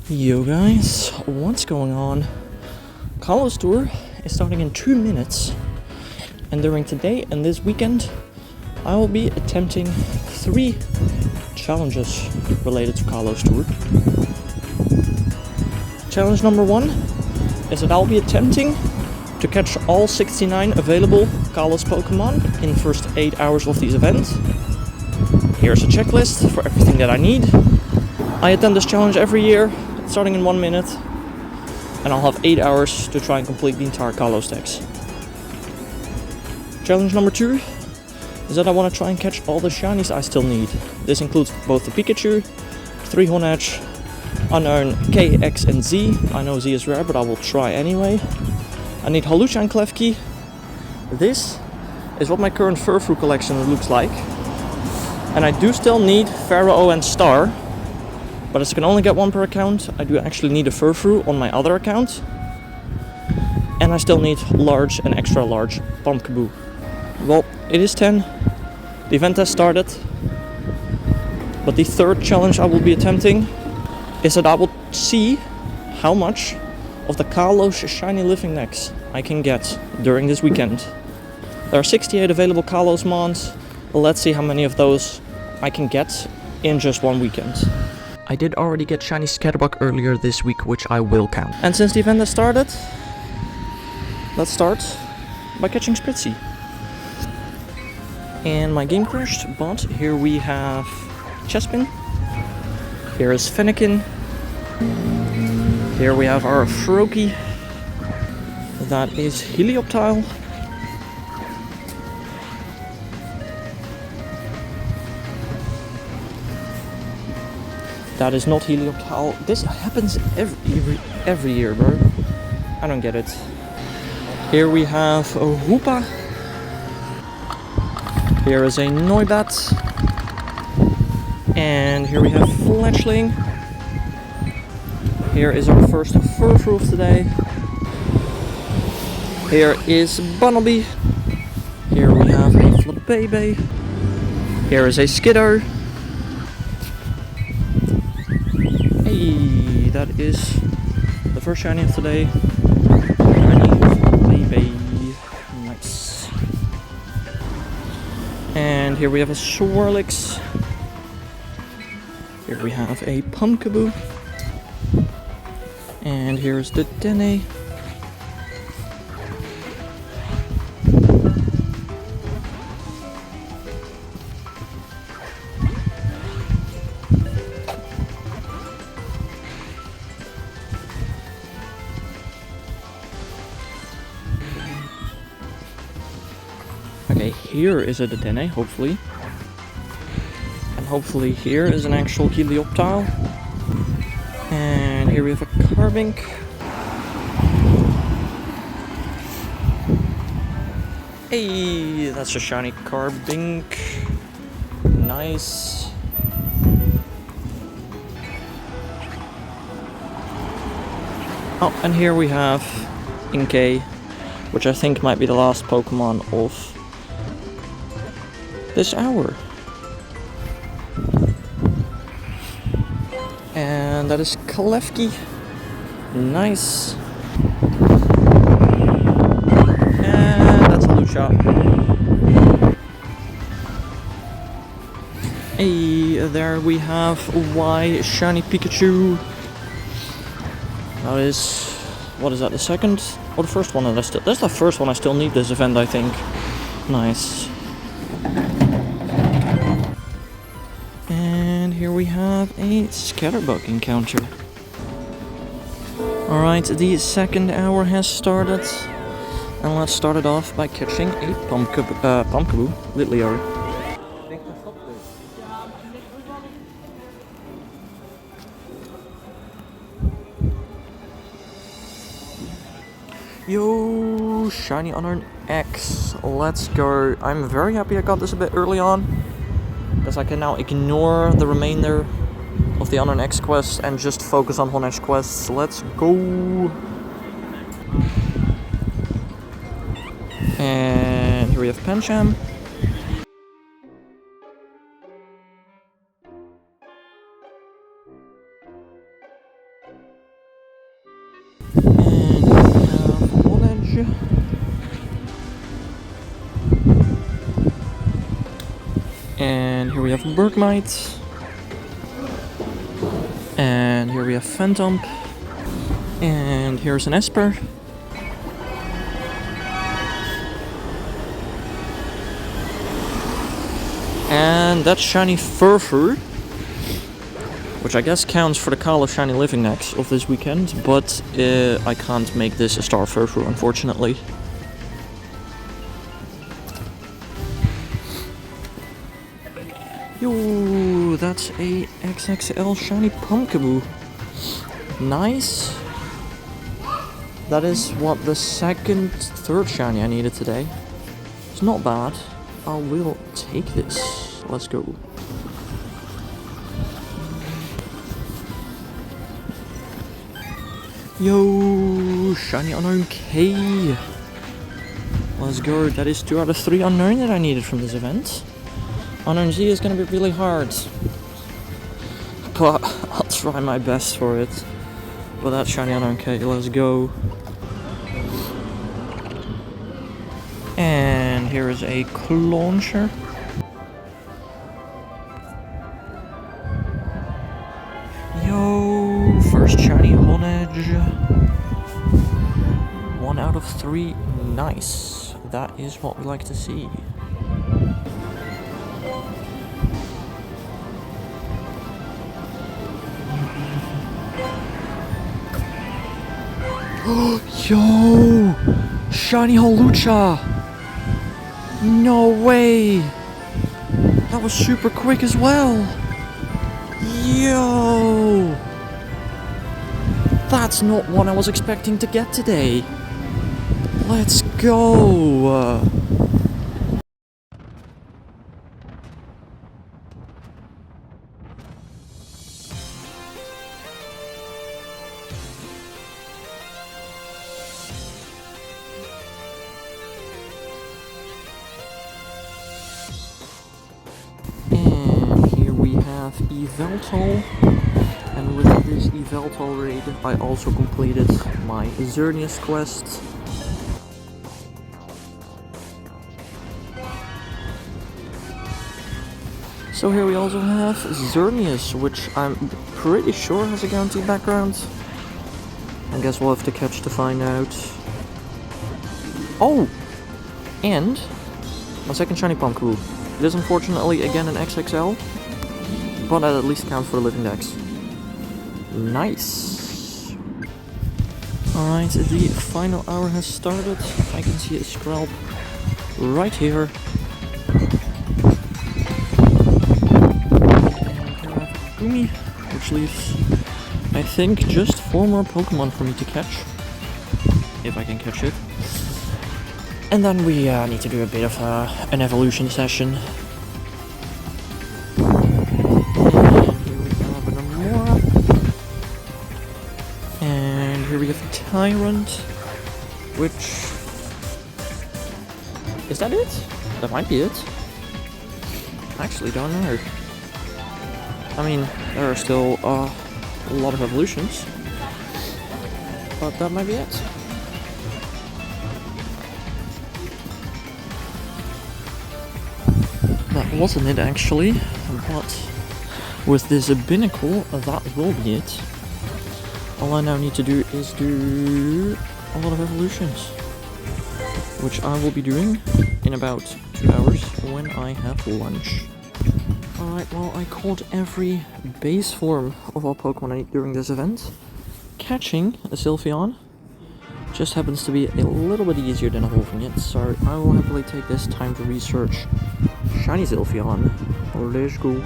Yo guys, what's going on? Kalos tour is starting in 2 minutes, and during today and this weekend I will be attempting 3 challenges related to Kalos tour. Challenge number 1 is that I'll be attempting to catch all 69 available Kalos Pokémon in the first 8 hours of the event. Here's a checklist for everything that I need. I attempt this challenge every year, starting in 1 minute, and I'll have 8 hours to try and complete the entire Kalos decks. Challenge number 2 is that I want to try and catch all the shinies I still need. This includes both the Pikachu, 3 Honedge, Unearned K, X and Z. I know Z is rare, but I will try anyway. I need Hawlucha and Klefki. This is what my current Furfrou collection looks like. And I do still need Pharaoh and Star, but as I can only get 1 per account, I do actually need a Furfrou on my other account. And I still need large and extra large Pumpkaboo. Well, it is 10. The event has started. But the third challenge I will be attempting is that I will see how much of the Kalos shiny living necks I can get during this weekend. There are 68 available Kalos mons. Let's see how many of those I can get in just 1 weekend. I did already get shiny Scatterbug earlier this week, which I will count. And since the event has started, let's start by catching Spritzy. And my game crashed, but here we have Chespin. Here is Fennekin. Here we have our Froakie. That is Helioptile. That is not Helioptile. This happens every year, bro. I don't get it. Here we have a Hoopa. Here is a Noibat. And here we have Fletchling. Here is our first Furfrou of today. Here is Bunnelby. Here we have a Flabébé. Here is a Skiddo. Hey, that is the first shiny of today. Baby, nice. And here we have a Swirlix. Here we have a Pumpkaboo. And here's the Dene. Okay, here is a Dedenne, hopefully. And hopefully here is an actual Helioptile. And here we have a Carbink. Hey, that's a shiny Carbink. Nice. Oh, and here we have Inkay, which I think might be the last Pokemon of this hour. And that is Klefki. Nice. And that's a Hawlucha. Hey, there we have Y shiny Pikachu. That is, what is that, the second or the first one? That's the first one I still need this event, I think. Nice. And here we have a Scatterbug encounter. Alright, the second hour has started. And let's start it off by catching a Pumpkaboo, Litleo. Yo, shiny Unearned X. Let's go. I'm very happy I got this a bit early on, because I can now ignore the remainder of the Unearned X quest and just focus on Honedge quests. Let's go. And here we have Pancham. And here we have Bergmite. And here we have Phantom. And here's an Esper. And that's shiny Furfur, which I guess counts for the Kalos shiny living necks of this weekend, but I can't make this a star Furfur, unfortunately. Yo, that's a XXL shiny Pumpkaboo. Nice. That is what the third shiny I needed today. It's not bad. I will take this. Let's go. Yo, shiny unknown K. Let's go. That is 2 out of 3 unknown that I needed from this event. Unknown Z is gonna be really hard, but I'll try my best for it. But that's shiny unknown K. Let's go. And here is a Clauncher. Yo, first shiny Honedge. 1 out of 3. Nice. That is what we like to see. Yo! Shiny Holucha! No way! That was super quick as well! Yo! That's not what I was expecting to get today! Let's go! Eveltal, and with this Eveltal raid I also completed my Xerneas quest. So here we also have Xerneas, which I'm pretty sure has a guaranteed background. I guess we'll have to catch to find out. Oh! And my second shiny Pumpkaboo. It is unfortunately again an XXL. But that at least counts for the living decks. Nice. Alright, the final hour has started. I can see a Scralp right here. And here I have Umi, which leaves, I think, just 4 more Pokemon for me to catch. If I can catch it. And then we need to do a bit of an evolution session. Here we have Tyrant, which... Is that it? That might be it. I actually don't know. I mean, there are still a lot of evolutions, but that might be it. That wasn't it actually, but with this binnacle, that will be it. All I now need to do is do a lot of evolutions, which I will be doing in about 2 hours when I have lunch. Alright, well, I caught every base form of all Pokemon I need during this event. Catching a Sylveon just happens to be a little bit easier than evolving it, so I will happily take this time to research shiny Sylveon. Let's go.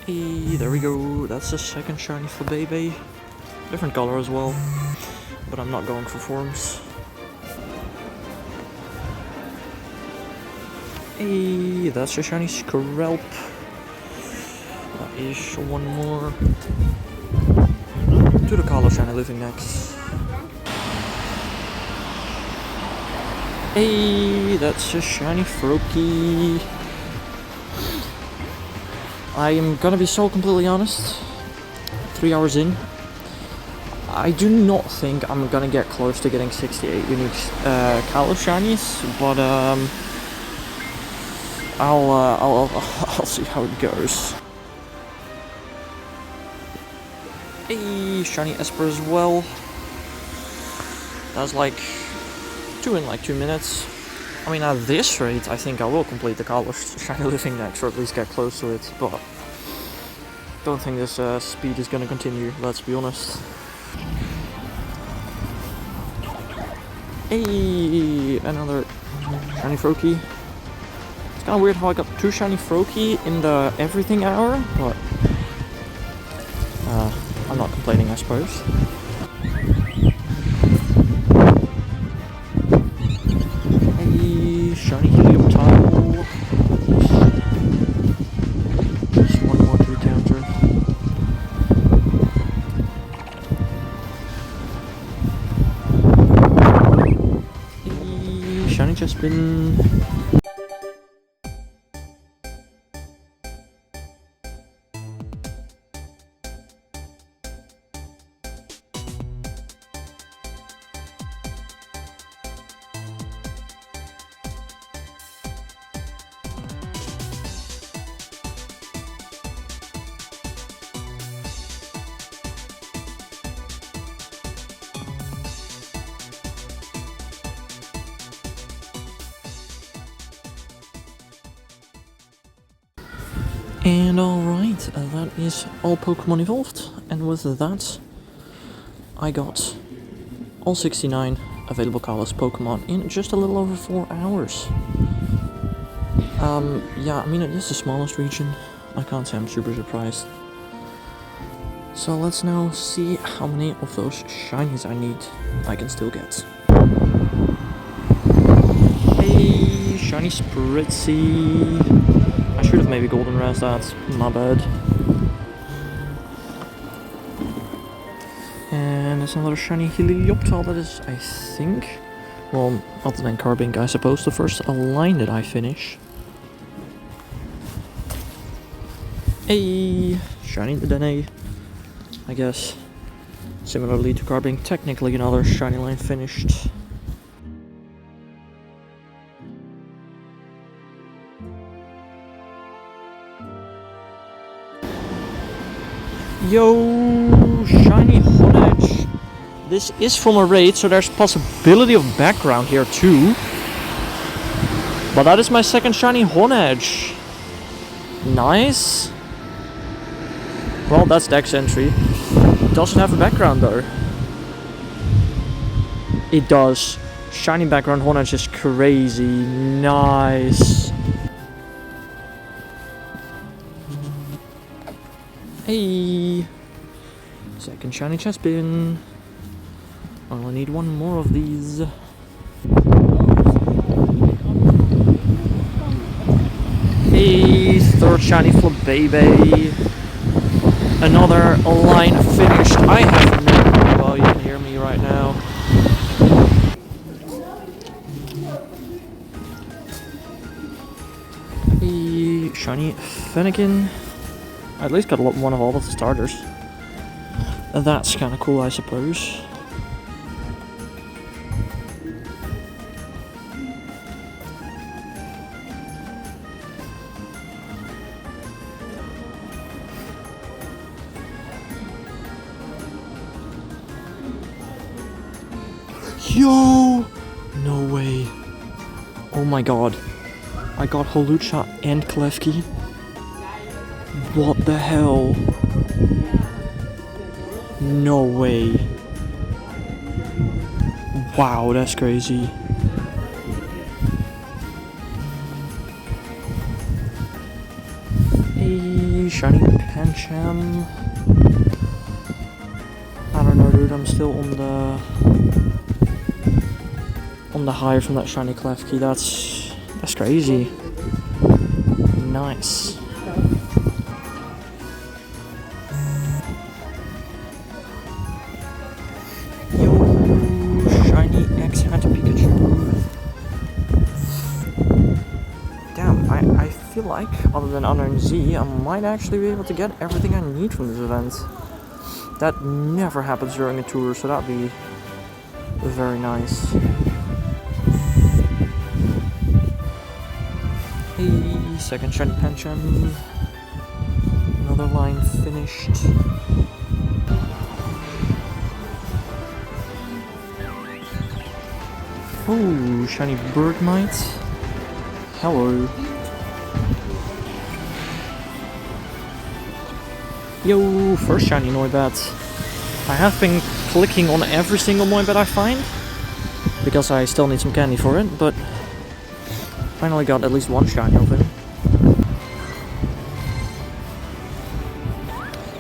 Hey, there we go, that's the second shiny for Bebe. Different color as well, but I'm not going for forms. Hey, that's a shiny Scralp. That is 1 more. To the Kalos shiny living necks. Hey, that's a shiny Froakie. I am gonna be so completely honest, 3 hours in. I do not think I'm gonna get close to getting 68 unique Kalos shinies, but I'll see how it goes. Hey, shiny Esper as well. That's like 2 in like 2 minutes. I mean, at this rate, I think I will complete the Kalos shiny living next, or at least get close to it, but don't think this speed is gonna continue, let's be honest. Hey, another shiny Froakie. It's kind of weird how I got 2 shiny Froakie in the everything hour, but I'm not complaining, I suppose. Hey, shiny Helium Tile. Just one more to encounter. Hey, shiny Chespin. And alright, that is all Pokemon evolved, and with that, I got all 69 available Kalos Pokemon in just a little over 4 hours. Yeah, I mean, it is the smallest region. I can't say I'm super surprised. So let's now see how many of those shinies I can still get. Hey, shiny Spritzy. I should have maybe golden res that, my bad. And there's another shiny Helioptile that is, I think, well, other than Carbink, I suppose, the first line that I finish. Hey, shiny Dedenne, I guess. Similarly to Carbink, technically another shiny line finished. Yo, shiny Honedge. This is from a raid, so there's possibility of background here too. But that is my second shiny Honedge. Nice. Well, that's Dex entry. Doesn't have a background though. It does. Shiny background Honedge is crazy. Nice. Hey, second shiny Chespin. I only need one more of these. Hey, third shiny Flabébé. Another line finished. I have no. Well, you can hear me right now. Hey, shiny Fennekin. I at least got one of all of the starters. That's kind of cool, I suppose. Yo! No way. Oh my god. I got Holucha and Klefki. What the hell? No way. Wow, that's crazy. Hey, shiny Pancham. I don't know, dude. I'm still on the high from that shiny Klefki. That's crazy. Nice. Like, other than Unknown Z, I might actually be able to get everything I need from this event. That never happens during a tour, so that'd be very nice. Hey, second shiny pension. Another line finished. Oh, shiny Bergmite. Hello. Yo, first shiny Noibat. I have been clicking on every single Noibat I find, because I still need some candy for it, but finally got at least one shiny open.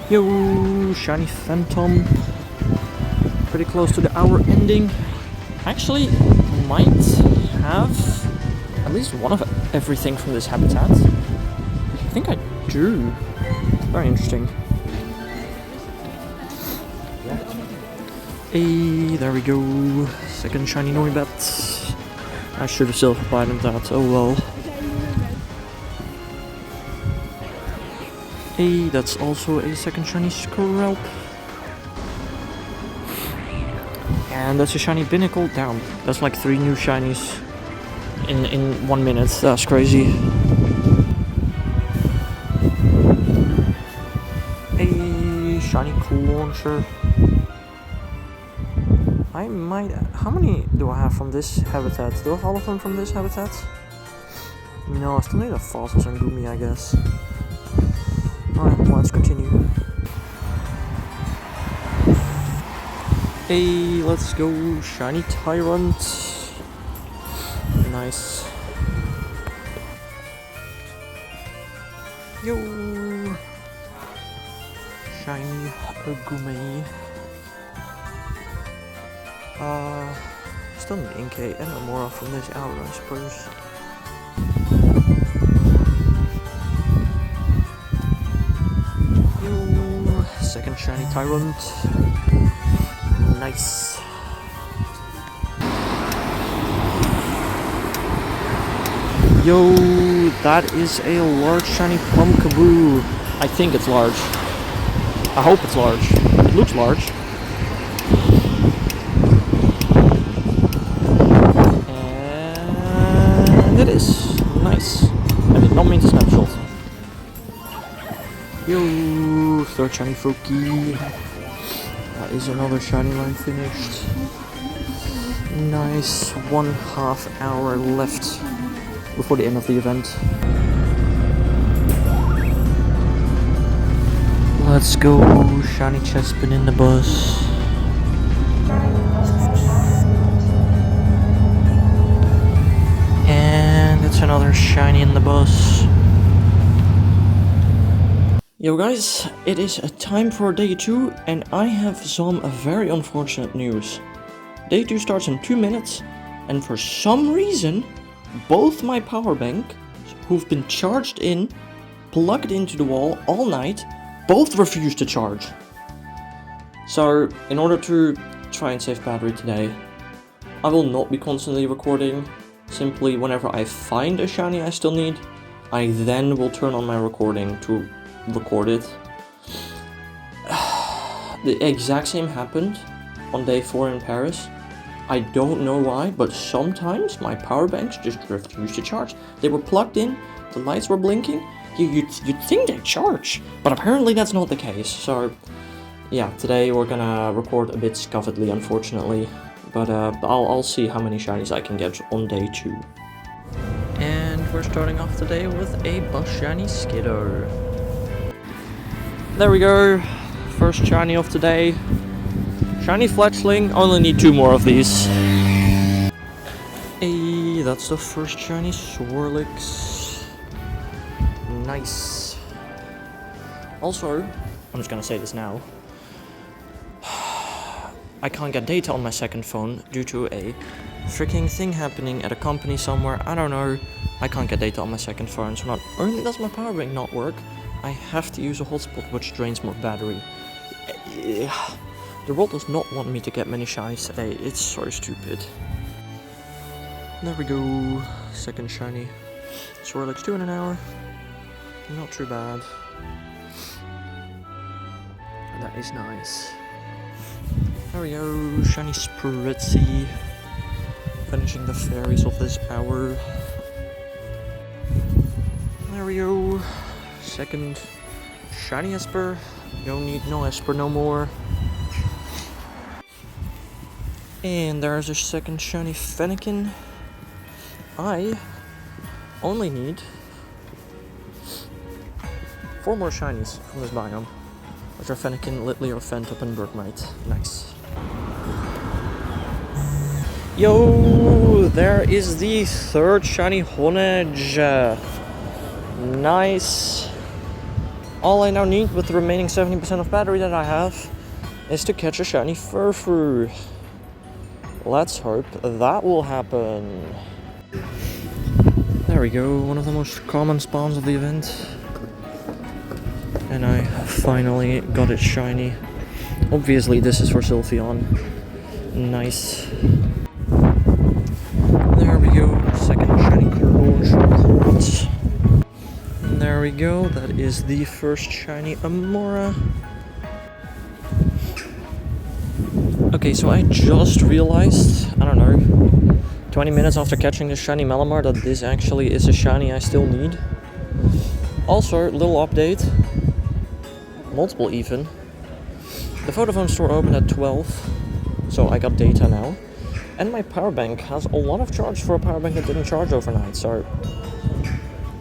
Yo, shiny Phantom. Pretty close to the hour ending. Actually, might have at least one of everything from this habitat. I think I do. Very interesting. Hey, there we go. Second shiny Noibat. I should have silver platinum that, oh well. Hey, that's also a second shiny Skrelp. And that's a shiny Binnacle. Damn, that's like 3 new shinies in 1 minute. That's crazy. Hey, shiny Launcher. I might... How many do I have from this habitat? Do I have all of them from this habitat? No, I still need a Fossils and Gumi, I guess. Alright, let's continue. Hey, let's go, shiny Tyrant. Nice. Yo, shiny Gumi. Still need Inkay and Amora from this hour, I suppose. Yo, second shiny Tyrant. Nice. Yo, that is a large shiny Pumpkaboo. I think it's large. I hope it's large. It looks large. And it is. Nice. I did not mean to snapshot. Yo, third shiny Foki. That is another shiny line finished. Nice. 1/2 hour left before the end of the event. Let's go, shiny Chespin in the bus. And it's another shiny in the bus. Yo guys, it is time for day 2 and I have some very unfortunate news. Day 2 starts in 2 minutes and for some reason both my power bank, who've been charged in, plugged into the wall all night, both refuse to charge. So in order to try and save battery today, I will not be constantly recording. Simply whenever I find a shiny I still need, I then will turn on my recording to record it. The exact same happened on day 4 in Paris. I don't know why, but sometimes my power banks just refuse to charge. They were plugged in, the lights were blinking, you'd think they charge, but apparently that's not the case. So yeah, today we're gonna record a bit scuffedly, unfortunately, but I'll see how many shinies I can get on day 2. And we're starting off today with a bus shiny Skiddo. There we go, first shiny of today. Shiny Fletchling, only need 2 more of these. Hey, that's the first shiny Swirlix. Nice. Also, I'm just gonna say this now. I can't get data on my second phone due to a freaking thing happening at a company somewhere. I don't know. I can't get data on my second phone, so not only does my power bank not work, I have to use a hotspot which drains more battery. The world does not want me to get many shinies today. It's so stupid. There we go. Second shiny. Swirlix 2 in an hour. Not too bad. that is nice. There we go, shiny Spritzy. Finishing the fairies of this hour. There we go. Second shiny Esper. Don't need no Esper no more. And there's a second shiny Fennekin. I only need 4 more shinies from this biome, which are Fennekin, Litleo, Fentop, and Bergmite. Nice. Yo, there is the third shiny Honedge. Nice. All I now need with the remaining 70% of battery that I have is to catch a shiny Furfrou. Let's hope that will happen. There we go, one of the most common spawns of the event. And I finally got it shiny. Obviously this is for Sylveon. Nice. There we go, second shiny Kalos. And there we go, that is the first shiny Amora. Okay, so I just realized, I don't know, 20 minutes after catching the shiny Malamar, that this actually is a shiny I still need. Also, little update, multiple even. The Vodafone store opened at 12, so I got data now. And my power bank has a lot of charge for a power bank that didn't charge overnight, so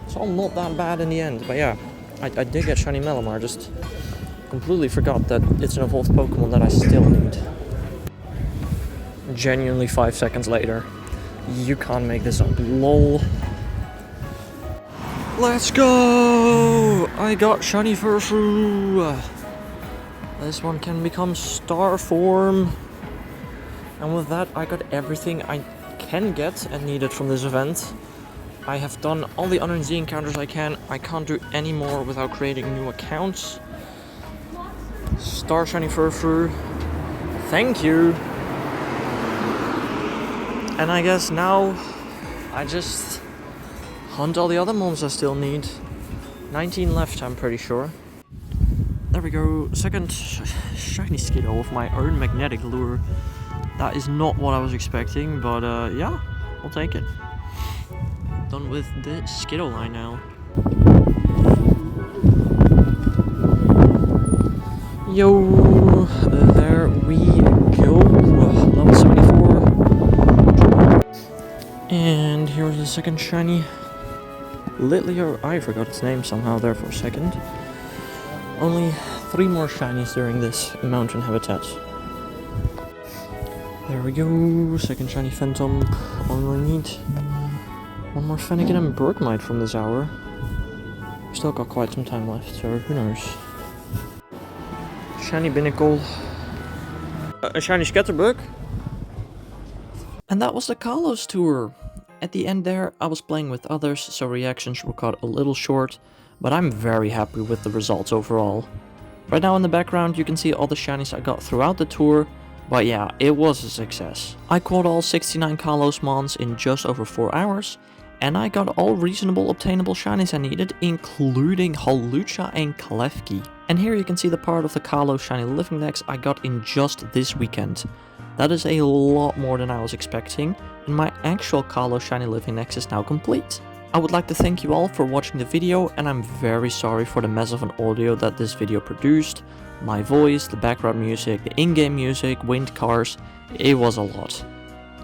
it's all not that bad in the end. But yeah, I did get shiny Malamar, just completely forgot that it's an evolved Pokemon that I still need. Genuinely 5 seconds later. You can't make this up. LOL. Let's go! I got shiny Furfrou. This one can become star form. And with that, I got everything I can get and needed from this event. I have done all the unknown Z encounters I can. I can't do any more without creating new accounts. Star shiny Furfrou. Thank you. And I guess now I just hunt all the other mons I still need. 19 left, I'm pretty sure. There we go, second shiny Skiddo with my own magnetic lure. That is not what I was expecting, but yeah, I'll take it. Done with the Skiddo line now. Yo, there we go. Level 74. And here's the second shiny Litleo. I forgot its name somehow there for a second. Only 3 more shinies during this mountain habitat. There we go, second shiny Phantom. Only need 1 more Fennekin and Bergmite from this hour. Still got quite some time left, so who knows. Shiny Binnacle. A shiny Scatterbug. And that was the Kalos tour. At the end there, I was playing with others, so reactions were cut a little short, but I'm very happy with the results overall. Right now in the background you can see all the shinies I got throughout the tour, but yeah, it was a success. I caught all 69 Kalos mons in just over 4 hours, and I got all reasonable obtainable shinies I needed, including Hawlucha and Klefki. And here you can see the part of the Kalos shiny living dex I got in just this weekend. That is a lot more than I was expecting, and my actual Kalos shiny living dex is now complete. I would like to thank you all for watching the video, and I'm very sorry for the mess of an audio that this video produced. My voice, the background music, the in-game music, wind cars, it was a lot.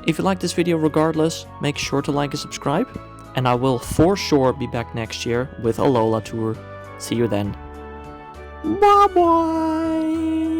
If you like this video regardless, make sure to like and subscribe, and I will for sure be back next year with a Alola tour. See you then. Bye bye!